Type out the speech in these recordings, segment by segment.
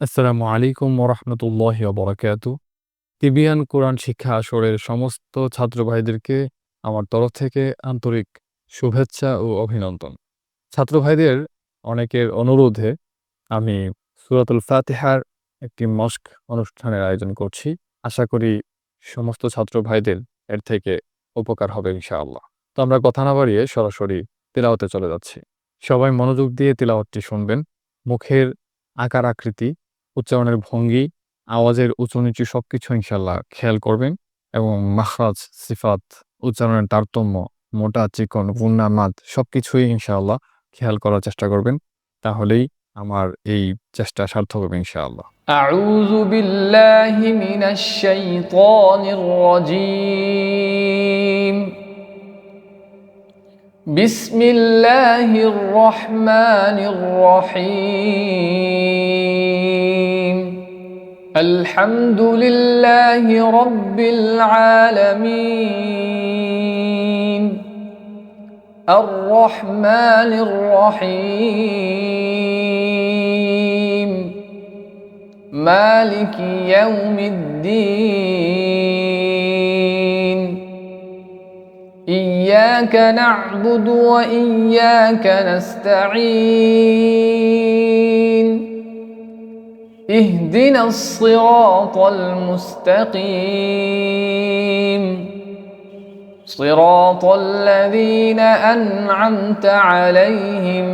আসসালামু আলাইকুম ওরহমতুল্লাহি ওবরাকাতু। তিবিয়ান কোরআন শিক্ষা আসরের সমস্ত ছাত্র ভাইদেরকে আমার তরফ থেকে আন্তরিক শুভেচ্ছা ও অভিনন্দন। ছাত্র ভাইদের অনেকের অনুরোধে আমি সূরাতুল ফাতিহার একটি মস্ক অনুষ্ঠানের আয়োজন করছি। আশা করি সমস্ত ছাত্র ভাইদের এর থেকে উপকার হবে ইনশাআল্লাহ। তো আমরা কথা না বাড়িয়ে সরাসরি তিলাওয়াতে চলে যাচ্ছি। সবাই মনোযোগ দিয়ে তিলাওয়াতটি শুনবেন। মুখের আকার আকৃতি, উচ্চারণের ভঙ্গি, আওয়াজের উঁচু-নিচু সবকিছু ইনশাআল্লাহ খেয়াল করবেন এবং মাখরাজ, সিফাত, উচ্চারণের তারতম্য, মোটা, চিকন, গুন্না, মাদ সবকিছুই ইনশাআল্লাহ খেয়াল করার চেষ্টা করবেন। তাহলেই আমার এই চেষ্টা সার্থক হবে ইনশাআল্লাহ। أعوذ بالله من الشيطان الرجيم. بسم الله الرحمن الرحيم. الحمد لله رب العالمين. الرحمن الرحيم. مالك يوم الدين. إياك نعبد وإياك نستعين. اهدنا الصراط المستقيم. صراط الذين أنعمت عليهم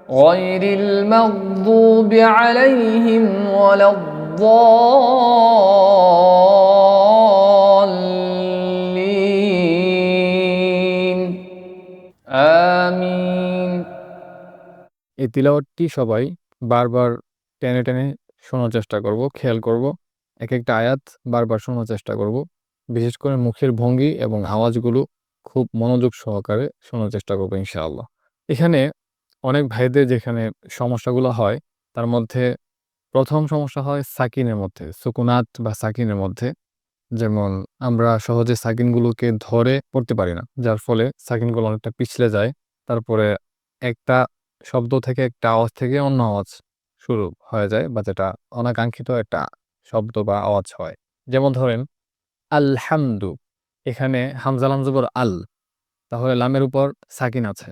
غير المغضوب عليهم ولا الضالين. آمين. এই তিলাওয়াতটি সবাই বারবার টেনে, টেনে শোনার চেষ্টা করব, খেয়াল করব। একেকটা আয়াত বারবার শোনার চেষ্টা করব। বিশেষ করে মুখের ভঙ্গি এবং আওয়াজগুলো খুব মনোযোগ সহকারে শোনার চেষ্টা করব ইনশাআল্লাহ। এখানে অনেক ভাইদের যেখানে সমস্যাগুলো হয়, তার মধ্যে ১ম সমস্যা হয় সাকিনের মধ্যে, সুকুনাত বা সাকিনের মধ্যে। যেমন আমরা সহজে সাকিনগুলোকে ধরে পড়তে পারি না। যার ফলে সাকিনগুলো অনেকটা পিছলে যায়। তারপরে একটা শব্দ থেকে একটা আওয়াজ থেকে অন্য আওয়াজ শুরু হয়ে যায় বা যেটা অনাকাঙ্ক্ষিত একটা শব্দ বা আওয়াজ হয়। যেমন ধরেন আলহামদু, এখানে হামজা লাম জবর আল, তাহলে লামের উপর সাকিন আছে।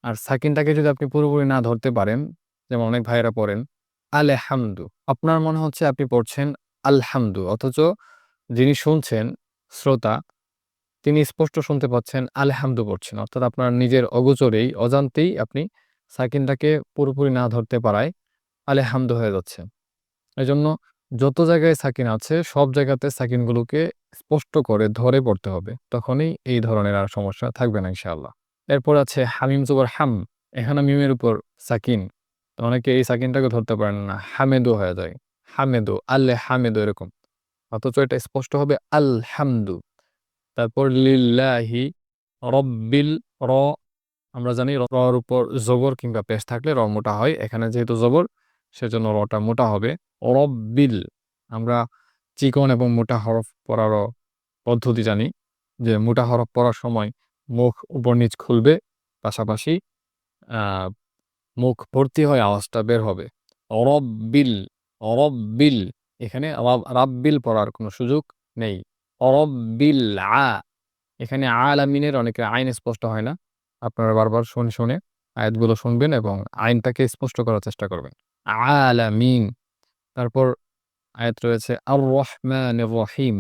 আর সাকিনটাকে যদি আপনি পুরোপুরি না ধরতে পারেন, যেমন অনেক ভাইয়েরা পড়েন আলেহামদু, আপনার মনে হচ্ছে আপনি পড়ছেন আলহামদু, অথচ যিনি শুনছেন শ্রোতা, তিনি স্পষ্ট শুনতে পাচ্ছেন আলহামদু পড়ছেন। অর্থাৎ আপনার নিজের অগোচরেই, অজান্তেই আপনি সাকিনটাকে পুরোপুরি না ধরতে পারায় আলেহামদু হয়ে যাচ্ছে। এজন্য যত জায়গায় সাকিন আছে সব জায়গাতে সাকিনগুলোকে স্পষ্ট করে ধরে পড়তে হবে। তখনই এই ধরনের আর সমস্যা থাকবে না ইনশাআল্লাহ। এরপর আছে হামিম জবর হাম, এখানে মিমের উপর সাকিন। তো অনেকে এই সাকিনটাকে ধরতে পারেন না, হামেদু হয়ে যায়। হামেদু, আল্লে হামেদু এরকম। অথচ এটা স্পষ্ট হবে আলহামদু। তারপর লিল্লাহি রব্বিল র, আমরা জানি রর উপর জবর কিংবা পেশ থাকলে র মোটা হয়। এখানে যেহেতু জবর সেজন্য রটা মোটা হবে। রব্বিল, আমরা চিকন এবং মোটা হরফ পড়ারও পদ্ধতি জানি যে মোটা হরফ পড়ার সময় মুখ উপর নিচ খুলবে, পাশাপাশি আ মুখ ভর্তি হয়ে আওয়াজটা বের হবে। রব্বিল, রব্বিল, এখানে রাব্বিল পড়ার কোনো সুযোগ নেই। রব্বিল এখানে আলামিনের অনেকের আইন স্পষ্ট হয় না। আপনারা বারবার শুনে, শুনে আয়াতগুলো শুনবেন এবং আইনটাকে স্পষ্ট করার চেষ্টা করবেন। আলামিন। তারপর আয়াত রয়েছে আর-রহমানির রহিম।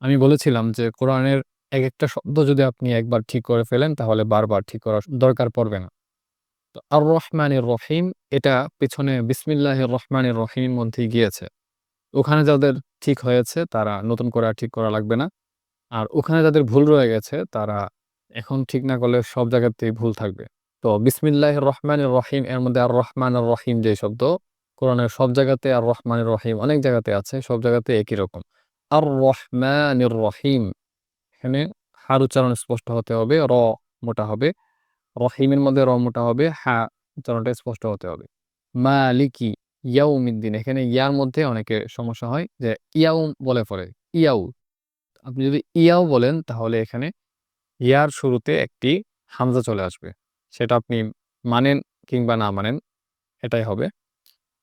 আমি বলেছিলাম যে কোরআনের একেকটা শব্দ যদি আপনি একবার ঠিক করে ফেলেন তাহলে বারবার ঠিক করার দরকার পড়বে না। তো আর-রহমানির রহিম, এটা পেছনে বিসমিল্লাহির রহমানির রহিমের মধ্যেই গিয়েছে। ওখানে যাদের ঠিক হয়েছে তারা নতুন করে আর ঠিক করা লাগবে না। আর ওখানে যাদের ভুল রয়ে গেছে তারা এখন ঠিক না করলে সব জায়গাতেই ভুল থাকবে। তো বিসমিল্লাহির রহমানির রহিম এর মধ্যে আর রহমানুর রহিম যে শব্দ, কোরআনের সব জায়গাতে আর রহমানির রহিম অনেক জায়গাতে আছে, সব জায়গাতে একই রকম। আর রহমানির রহিম, এখানে হার উচ্চারণ স্পষ্ট হতে হবে, র মোটা হবে। রহিমের মধ্যে র মোটা হবে, হা উচ্চারণটা স্পষ্ট হতে হবে। মালিকি ইয়াউমিদ্দিন, এখানে ইয়ার মধ্যে অনেকের সমস্যা হয় যে ইয়াউম বলে পড়ে, ইয়াউ। আপনি যদি ইয়াও বলেন তাহলে এখানে ইয়ার শুরুতে একটি হামজা চলে আসবে। সেটা আপনি মানেন কিংবা না মানেন, এটাই হবে।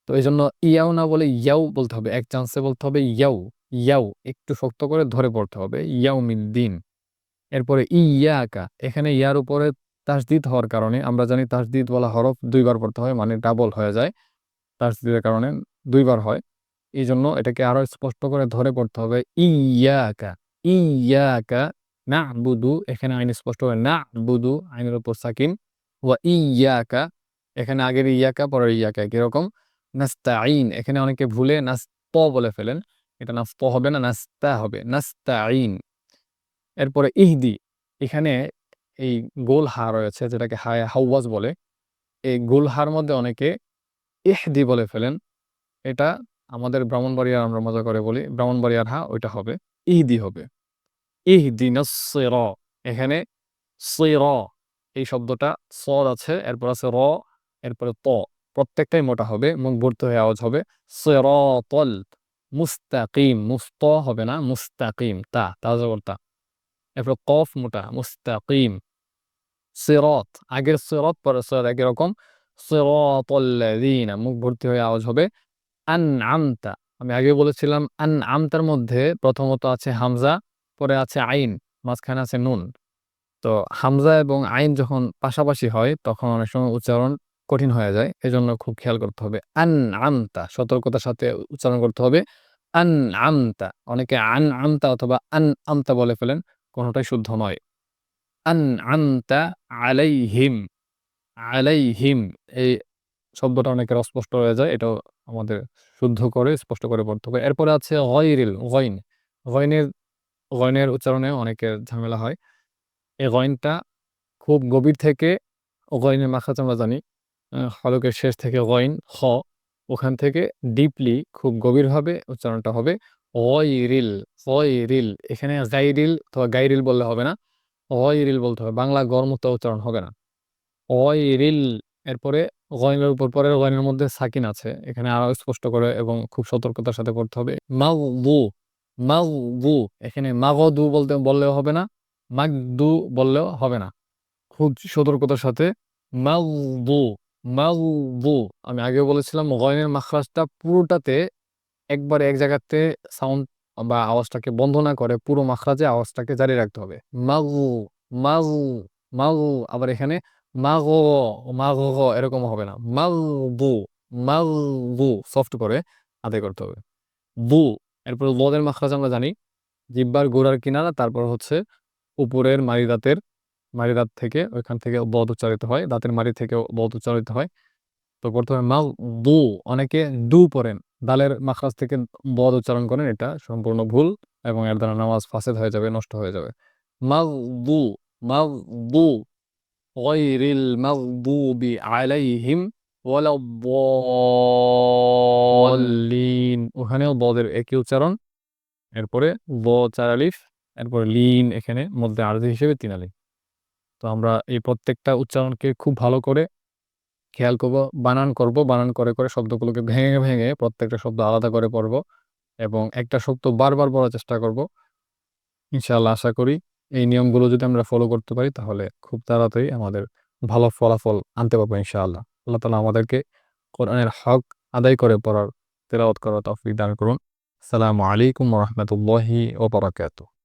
তো এই জন্য ইয়াও না বলে ইয়াও বলতে হবে, এক চান্সে বলতে হবে ইয়াও। ইয়াও একটু শক্ত করে ধরে পড়তে হবে, ইয়াউমিদ্দিন। এরপরে ইয়াকা, এখানে ইয়ার উপরে তাসদিদ হওয়ার কারণে, আমরা জানি তাসদিদ বলা হরফ দুইবার পড়তে হয়, মানে ডাবল হয়ে যায়, তাসদিদের কারণে দুইবার হয়। এই জন্য এটাকে আরো স্পষ্ট করে ধরে পড়তে হবে, ইয়াকা। ইয়াকা না'বুদু, এখানে আইন স্পষ্ট হবে না'বুদু, আইনের উপর সাকিন। ওয়া ইয়াকা, এখানে আগের ইয়াকা পরের ইয়াকা কিরকম। নাস্তাঈন, এখানে অনেকে ভুলে নাস্ত বলে ফেলেন, এটা নাস্ত হবে না, নাস্তা হবে, নাস্তাঈন। এরপরে ইহদি, এখানে এই গোল হা রয়েছে যেটাকে হাওয়াজ বলে, এই গোল হার মধ্যে অনেকে ইহদি বলে ফেলেন। এটা আমাদের ব্রাহ্মণবাড়িয়ার আমরা মজা করে বলি, ব্রাহ্মণবাড়িয়ার হা ওইটা হবে, ইহদি হবে। ইহদিনাস সিরা, এখানে সিরা, এই শব্দটা সদ আছে, এরপর আছে র, এরপরে ত, প্রত্যেকটাই মোটা হবে, মুখ ভর্তি হয়ে আওয়াজ হবে, সিরাতাল মুস্তাকিম, মুস্ত হবে না, মুস্তাকিম, তা তাজবরতা। এরপর কফ মোটা, মুস্তাকিম। সিরাত, আগের সিরাত পরের সিরাত একই রকম, সিরাতাল্লাযীনা, মুখ ভর্তি হয়ে আওয়াজ হবে, আনআমতা। আমি আগে বলেছিলাম আনআমতার মধ্যে প্রথমত আছে হামজা, পরে আছে আইন, মাঝখানে আছে নুন। তো হামজা এবং আইন যখন পাশাপাশি হয় তখন অনেক সময় উচ্চারণ কঠিন হয়ে যায়, এজন্য খুব খেয়াল করতে হবে। আনআমতা, সতর্কতার সাথে উচ্চারণ করতে হবে, আনআমতা। অনেকে আনআমতা অথবা আনআমতা বলে ফেলেন, কোনোটাই শুদ্ধ নয়। আনআমতা আলাইহিম, আলাইহিম, এই শব্দটা অনেকের অস্পষ্ট হয়ে যায়, এটাও আমাদের শুদ্ধ করে স্পষ্ট করে পড়তে হবে। এরপরে আছে গয়রিল, গইন। গইনের গইনের উচ্চারণে অনেকের ঝামেলা হয়। এই গইনটা খুব গভীর থেকে, গইনের মাখরাজ আমরা জানি, হলকের শেষ থেকে গইন খ, ওখান থেকে ডিপলি খুব গভীরভাবে উচ্চারণটা হবে গয়রিল, গয়রিল। এখানে গাইরিল অথবা গাইরিল বললে হবে না, গয়রিল বলতে হবে, বাংলা গরমুক্ত উচ্চারণ হবে না, গয়রিল। এরপরে গয়নের উপর পরের গয়নের মধ্যে সাকিন আছে, এখানে আরো স্পষ্ট করে এবং খুব সতর্কতার সাথে পড়তে হবে। মাগদু, মাগদু, এখানে মাগদু বললেও হবে না, মাগদু বললেও হবে না, খুব সতর্কতার সাথে মাগদু, মাগদু। আমি আগেও বলেছিলাম গয়নের মাখরাজটা পুরোটাতে একবারে এক জায়গাতে সাউন্ড বা আওয়াজটাকে বন্ধ না করে পুরো মাখরাজে আওয়াজটাকে জারি রাখতে হবে। মাগু, মাগু, মাগু। আবার এখানে মাগো, মাগো এরকম হবে না, মাগবু, মাগবু, সফট করে আদায় করতে হবে। বু, এরপর লদের মাখরাজ আমরা জানি, জিহ্বার গোড়ার কিনারা, তারপর হচ্ছে উপরের মারি দাঁতের, মারি দাঁত থেকে ওইখান থেকে বদ উচ্চারিত হয়, দাঁতের মারি থেকে বদ উচ্চারিত হয়। তো প্রথমে মাল দু, অনেকে ডু পড়েন, দালের মাখরাজ থেকে বদ উচ্চারণ করেন, এটা সম্পূর্ণ ভুল এবং এর দ্বারা নামাজ ফাসেদ হয়ে যাবে, নষ্ট হয়ে যাবে। মাল দু, মাল দু, গয়রিল মাগদুবি আলাইহিম ওয়ালাদ-দাল্লিন, ওখানেও বদের একই উচ্চারণ, এরপরে ব চার আলিফ, এরপরে লিন, এখানে মধ্যে আরবি হিসেবে তিন আলিফ। তো আমরা এই প্রত্যেকটা উচ্চারণকে খুব ভালো করে খেয়াল করব, বানান করব, বানান করে করে শব্দগুলোকে ভেঙে ভেঙে প্রত্যেকটা শব্দ আলাদা করে পড়ব এবং একটা শব্দ বারবার পড়ার চেষ্টা করব। ইনশাআল্লাহ আশা করি এই নিয়মগুলো যদি আমরা ফলো করতে পারি তাহলে খুব তাড়াতাড়ি আমাদের ভালো ফলাফল আনতে পারবো ইনশাআল্লাহ। আল্লাহ তাআলা আমাদেরকে কোরআনের হক আদায় করে পড়ার, তেলাওয়াত করার তৌফিক দান করুন। আসসালামু আলাইকুম ওয়া রাহমাতুল্লাহি ওয়া বারাকাতুহু।